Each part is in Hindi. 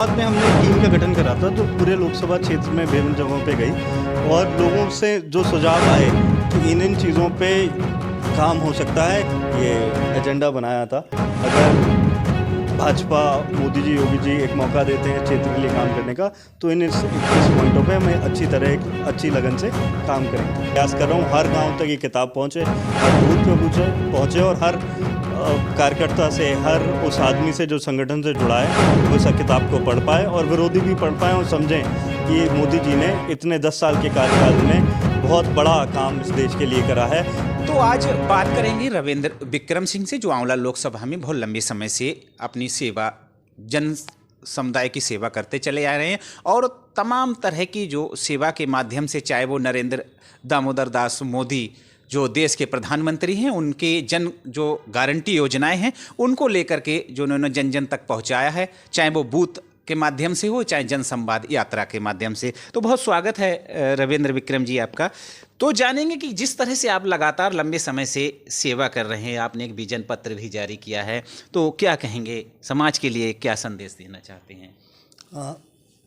बाद में हमने एक टीम का गठन करा था जो पूरे लोकसभा क्षेत्र में विभिन्न जगहों पे गई और लोगों से जो सुझाव आए कि इन चीज़ों पे काम हो सकता है, ये एजेंडा बनाया था। अगर भाजपा, मोदी जी, योगी जी एक मौका देते हैं क्षेत्र के लिए काम करने का, तो इन 21 पॉइंटों पे हमें अच्छी तरह एक अच्छी लगन से काम करेंगे। प्रयास कर रहा हूँ हर गांव तक ये किताब पहुँचे, हर बूथ पे पहुँचे और हर कार्यकर्ता से, हर उस आदमी से जो संगठन से जुड़ा है वो इस किताब को पढ़ पाए और विरोधी भी पढ़ पाए और समझें कि मोदी जी ने इतने 10 साल के कार्यकाल में बहुत बड़ा काम इस देश के लिए करा है। तो आज बात करेंगे रविंद्र विक्रम सिंह से, जो आंवला लोकसभा में बहुत लंबे समय से अपनी सेवा, जन समुदाय की सेवा करते चले आ रहे हैं और तमाम तरह की जो सेवा के माध्यम से, चाहे वो नरेंद्र दामोदर दास मोदी जो देश के प्रधानमंत्री हैं, उनके जन जो गारंटी योजनाएं हैं उनको लेकर के जो उन्होंने जन जन तक पहुंचाया है, चाहे वो बूथ के माध्यम से हो, चाहे जन संवाद यात्रा के माध्यम से। तो बहुत स्वागत है रविंद्र विक्रम जी आपका। तो जानेंगे कि जिस तरह से आप लगातार लंबे समय से सेवा कर रहे हैं, आपने एक विजन पत्र भी जारी किया है, तो क्या कहेंगे, समाज के लिए क्या संदेश देना चाहते हैं?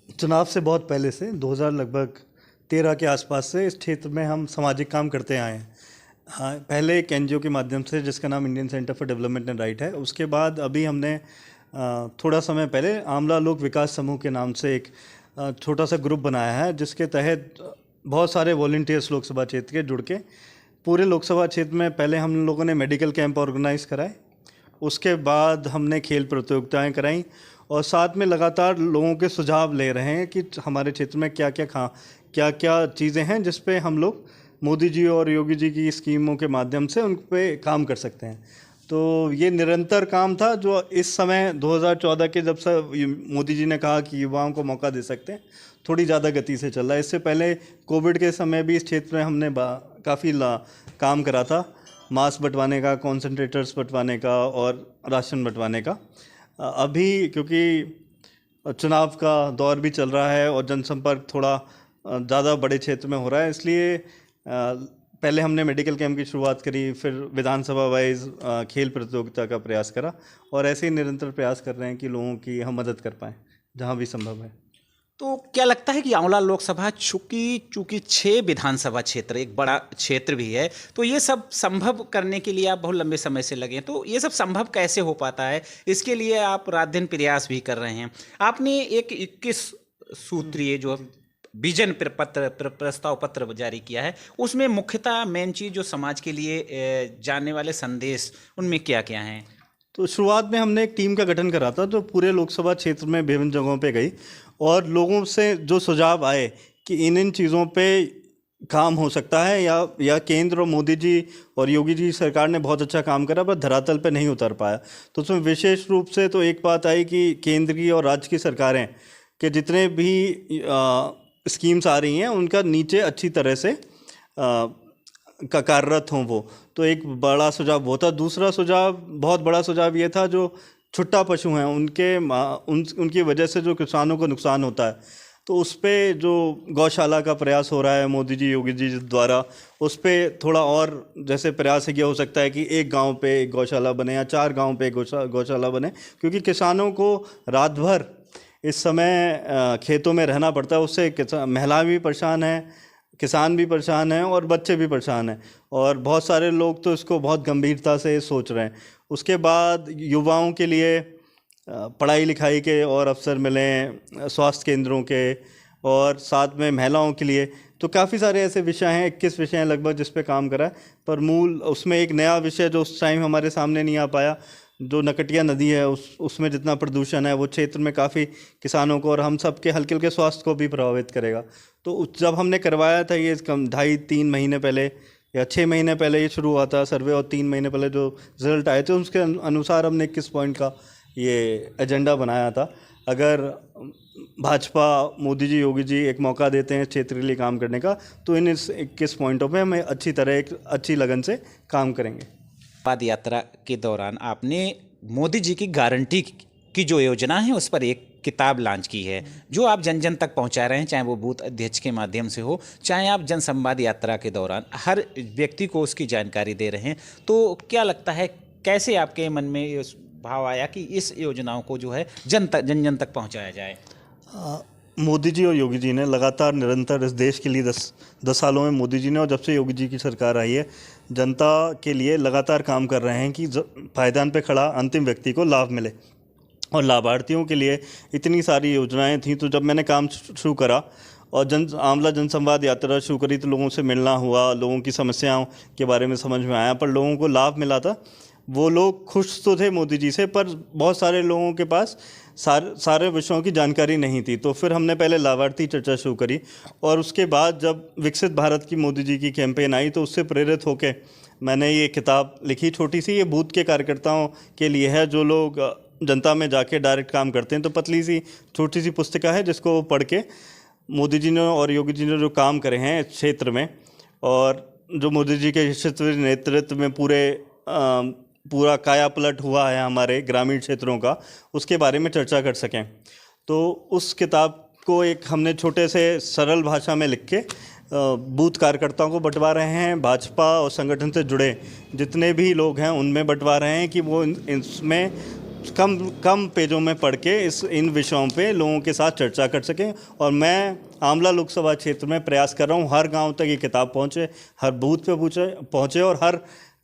चुनाव से बहुत पहले से 2000 लगभग 13 के आसपास से इस क्षेत्र में हम सामाजिक काम करते आए हैं। पहले एक एनजीओ के माध्यम से जिसका नाम Indian centre for development and right है, उसके बाद अभी हमने थोड़ा समय पहले आंवला लोक विकास समूह के नाम से एक छोटा सा ग्रुप बनाया है, जिसके तहत बहुत सारे वॉलंटियर्स लोकसभा क्षेत्र के जुड़ के पूरे लोकसभा क्षेत्र में पहले हम लोगों ने मेडिकल कैंप ऑर्गेनाइज कराए, उसके बाद हमने खेल प्रतियोगिताएं कराई और साथ में लगातार लोगों के सुझाव ले रहे हैं कि हमारे क्षेत्र में क्या क्या चीज़ें हैं जिस पे हम लोग मोदी जी और योगी जी की स्कीमों के माध्यम से उन पे काम कर सकते हैं। तो ये निरंतर काम था जो इस समय 2014 के जब से मोदी जी ने कहा कि युवाओं को मौका दे सकते हैं, थोड़ी ज़्यादा गति से चल रहा है। इससे पहले कोविड के समय भी इस क्षेत्र में हमने काफ़ी काम करा था, मास्क बंटवाने का, कॉन्सेंट्रेटर्स बंटवाने का और राशन बंटवाने का। अभी क्योंकि चुनाव का दौर भी चल रहा है और जनसंपर्क थोड़ा ज़्यादा बड़े क्षेत्र में हो रहा है, इसलिए पहले हमने मेडिकल कैंप की शुरुआत करी, फिर विधानसभा वाइज खेल प्रतियोगिता का प्रयास करा और ऐसे ही निरंतर प्रयास कर रहे हैं कि लोगों की हम मदद कर पाएँ जहाँ भी संभव है। तो क्या लगता है कि आंवला लोकसभा चूंकि 6 विधानसभा क्षेत्र, एक बड़ा क्षेत्र भी है, तो ये सब संभव करने के लिए आप बहुत लंबे समय से लगे हैं, तो ये सब संभव कैसे हो पाता है? इसके लिए आप रात दिन प्रयास भी कर रहे हैं। आपने एक 21 सूत्रीय जो विजन प्रस्ताव पत्र जारी किया है, उसमें मुख्यतः मेन चीज़ जो समाज के लिए जाने वाले संदेश, उनमें क्या क्या हैं? तो शुरुआत में हमने एक टीम का गठन करा था जो पूरे लोकसभा क्षेत्र में विभिन्न जगहों पे गई और लोगों से जो सुझाव आए कि इन चीज़ों पे काम हो सकता है या केंद्र और मोदी जी और योगी जी सरकार ने बहुत अच्छा काम करा पर धरातल पे नहीं उतर पाया। तो उसमें विशेष रूप से तो एक बात आई कि केंद्र की और राज्य की सरकारें के जितने भी स्कीम्स आ रही हैं उनका नीचे अच्छी तरह से कार्यरत हों वो, तो एक बड़ा सुझाव वो था। दूसरा सुझाव, बहुत बड़ा सुझाव ये था, जो छुट्टा पशु हैं उनकी वजह से जो किसानों को नुकसान होता है, तो उस पर जो गौशाला का प्रयास हो रहा है मोदी जी योगी जी द्वारा, उस पर थोड़ा और जैसे प्रयास है कि हो सकता है कि एक गांव पे एक गौशाला बने या 4 गांव पे एक गौशाला बने, क्योंकि किसानों को रात भर इस समय खेतों में रहना पड़ता है। उससे महिलाएं भी परेशान हैं, किसान भी परेशान हैं और बच्चे भी परेशान हैं और बहुत सारे लोग तो इसको बहुत गंभीरता से सोच रहे हैं। उसके बाद युवाओं के लिए पढ़ाई लिखाई के और अवसर मिलें, स्वास्थ्य केंद्रों के, और साथ में महिलाओं के लिए, तो काफ़ी सारे ऐसे विषय हैं, 21 विषय हैं लगभग जिस पे काम करा है। पर मूल उसमें एक नया विषय जो उस टाइम हमारे सामने नहीं आ पाया, जो नकटिया नदी है उसमें जितना प्रदूषण है वो क्षेत्र में काफ़ी किसानों को और हम सब के हल्के हल्के स्वास्थ्य को भी प्रभावित करेगा। तो जब हमने करवाया था ये 2.5-3 महीने पहले या 6 महीने पहले ये शुरू हुआ था सर्वे, और 3 महीने पहले जो रिजल्ट आए थे उसके अनुसार हमने 21 पॉइंट का ये एजेंडा बनाया था। अगर भाजपा, मोदी जी, योगी जी एक मौका देते हैं क्षेत्र के लिए काम करने का, तो इन 21 पॉइंटों पे हमें अच्छी तरह एक अच्छी लगन से काम करेंगे। पद यात्रा के दौरान आपने मोदी जी की गारंटी की जो योजना है उस पर एक किताब लॉन्च की है, जो आप जन जन तक पहुंचा रहे हैं, चाहे वो बूथ अध्यक्ष के माध्यम से हो, चाहे आप जन संवाद यात्रा के दौरान हर व्यक्ति को उसकी जानकारी दे रहे हैं। तो क्या लगता है, कैसे आपके मन में भाव आया कि इस योजनाओं को जो है जन जन तक पहुंचाया जाए? मोदी जी और योगी जी ने लगातार निरंतर इस देश के लिए 10 सालों में मोदी जी ने और जब से योगी जी की सरकार आई है जनता के लिए लगातार काम कर रहे हैं कि पायदान पे खड़ा अंतिम व्यक्ति को लाभ मिले। और लाभार्थियों के लिए इतनी सारी योजनाएं थीं, तो जब मैंने काम शुरू करा और आंवला जनसंवाद यात्रा शुरू करी तो लोगों से मिलना हुआ, लोगों की समस्याओं के बारे में समझ में आया, पर लोगों को लाभ मिला था। वो लोग खुश तो थे मोदी जी से, पर बहुत सारे लोगों के पास सारे विषयों की जानकारी नहीं थी। तो फिर हमने पहले लाभार्थी चर्चा शुरू करी और उसके बाद जब विकसित भारत की मोदी जी की कैंपेन आई तो उससे प्रेरित होकर मैंने ये किताब लिखी, छोटी सी। ये बूथ के कार्यकर्ताओं के लिए है, जो लोग जनता में जाके डायरेक्ट काम करते हैं। तो पतली सी छोटी सी पुस्तिका है जिसको पढ़ के मोदी जी ने और योगी जी ने जो काम करे हैं इस क्षेत्र में और जो मोदी जी के नेतृत्व में पूरा काया पलट हुआ है हमारे ग्रामीण क्षेत्रों का, उसके बारे में चर्चा कर सकें। तो उस किताब को एक हमने छोटे से सरल भाषा में लिख के बूथ कार्यकर्ताओं को बंटवा रहे हैं। भाजपा और संगठन से जुड़े जितने भी लोग हैं उनमें बंटवा रहे हैं कि वो इसमें कम पेजों में पढ़ के इन विषयों पे लोगों के साथ चर्चा कर सकें। और मैं आंवला लोकसभा क्षेत्र में प्रयास कर रहा हूँ हर गांव तक ये किताब पहुँचे, हर बूथ पे पहुँचे और हर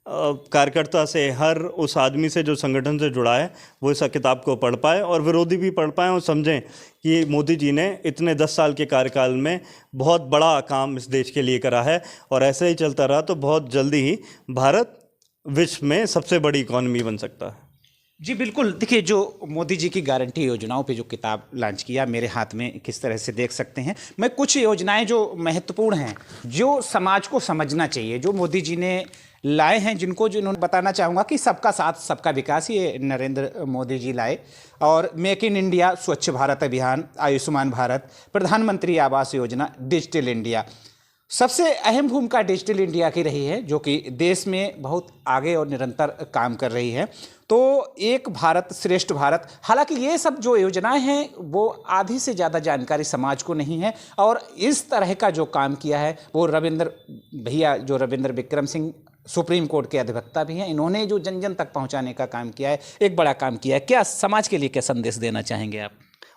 कार्यकर्ता से, हर उस आदमी से जो संगठन से जुड़ा है वो इस किताब को पढ़ पाए और विरोधी भी पढ़ पाएँ और समझें कि मोदी जी ने इतने 10 साल के कार्यकाल में बहुत बड़ा काम इस देश के लिए करा है। और ऐसे ही चलता रहा तो बहुत जल्दी ही भारत विश्व में सबसे बड़ी इकॉनमी बन सकता है। जी बिल्कुल। देखिए, जो मोदी जी की गारंटी योजनाओं पे जो किताब लॉन्च किया, मेरे हाथ में किस तरह से देख सकते हैं। मैं कुछ योजनाएं जो महत्वपूर्ण हैं, जो समाज को समझना चाहिए, जो मोदी जी ने लाए हैं, जिन्होंने बताना चाहूँगा कि सबका साथ सबका विकास ये नरेंद्र मोदी जी लाए। और मेक इन इंडिया, स्वच्छ भारत अभियान, आयुष्मान भारत, प्रधानमंत्री आवास योजना, डिजिटल इंडिया, सबसे अहम भूमिका डिजिटल इंडिया की रही है, जो कि देश में बहुत आगे और निरंतर काम कर रही है। तो एक भारत श्रेष्ठ भारत, हालांकि ये सब जो योजनाएं हैं वो आधी से ज़्यादा जानकारी समाज को नहीं है। और इस तरह का जो काम किया है वो रविंद्र विक्रम सिंह सुप्रीम कोर्ट के अधिवक्ता भी हैं, इन्होंने जो जन जन तक पहुंचाने का काम किया है, एक बड़ा काम किया है। क्या समाज के लिए क्या संदेश देना चाहेंगे आप?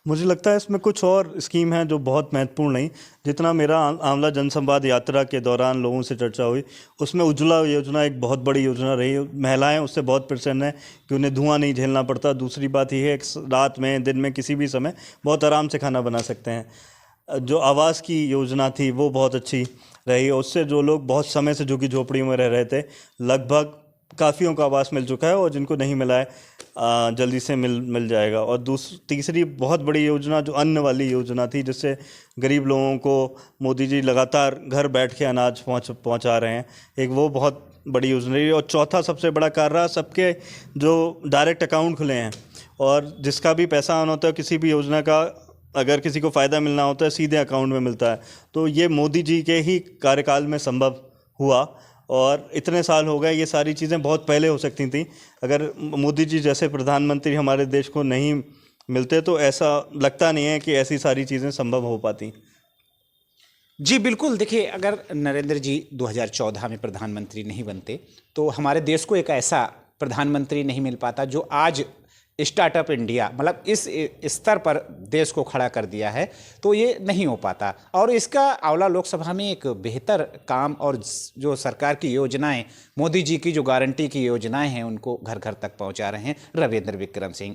मुझे लगता है इसमें कुछ और स्कीम है जो बहुत महत्वपूर्ण नहीं, जितना मेरा आंवला जनसंवाद यात्रा के दौरान लोगों से चर्चा हुई उसमें उज्ज्वला योजना एक बहुत बड़ी योजना रही। महिलाएं उससे बहुत प्रसन्न हैं कि उन्हें धुआं नहीं झेलना पड़ता। दूसरी बात यह है कि रात में, दिन में, किसी भी समय बहुत आराम से खाना बना सकते हैं। जो आवास की योजना थी वो बहुत अच्छी रही, उससे जो लोग बहुत समय से झुग्गी झोपड़ी में रह रहे थे, लगभग काफ़ियों का आवास मिल चुका है और जिनको नहीं मिला है जल्दी से मिल जाएगा। और तीसरी बहुत बड़ी योजना जो अन्न वाली योजना थी, जिससे गरीब लोगों को मोदी जी लगातार घर बैठ के अनाज पहुंचा रहे हैं, एक वो बहुत बड़ी योजना रही। और चौथा सबसे बड़ा कार्य रहा सबके जो डायरेक्ट अकाउंट खुले हैं और जिसका भी पैसा आना होता है, किसी भी योजना का अगर किसी को फ़ायदा मिलना होता है सीधे अकाउंट में मिलता है। तो ये मोदी जी के ही कार्यकाल में संभव हुआ और इतने साल हो गए। ये सारी चीज़ें बहुत पहले हो सकती थी। अगर मोदी जी जैसे प्रधानमंत्री हमारे देश को नहीं मिलते तो ऐसा लगता नहीं है कि ऐसी सारी चीज़ें संभव हो पाती। जी बिल्कुल। देखिए, अगर नरेंद्र जी 2014 में प्रधानमंत्री नहीं बनते तो हमारे देश को एक ऐसा प्रधानमंत्री नहीं मिल पाता जो आज स्टार्टअप इंडिया, मतलब इस स्तर पर देश को खड़ा कर दिया है। तो ये नहीं हो पाता। और इसका आंवला लोकसभा में एक बेहतर काम और जो सरकार की योजनाएं, मोदी जी की जो गारंटी की योजनाएं हैं, उनको घर घर तक पहुंचा रहे हैं रविंद्र विक्रम सिंह।